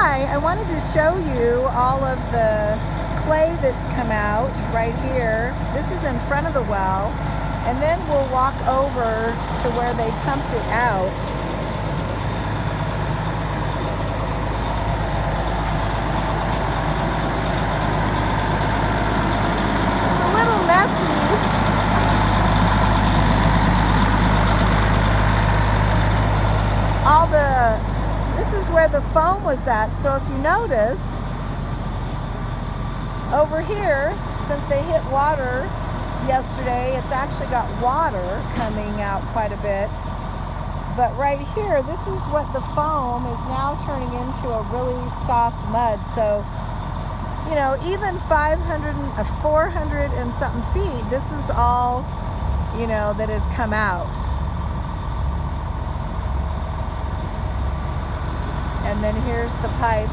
Hi, I wanted to show you all of the clay that's come out right here. This is in front of the well, and then we'll walk over to where they pumped it out. It's a little messy. This is where the foam was at. So if you notice, over here, since they hit water yesterday, it's actually got water coming out quite a bit. But right here, this is what the foam is now turning into, a really soft mud. So, you know, even 400 and something feet, this is all, you know, that has come out. And then here's the pipe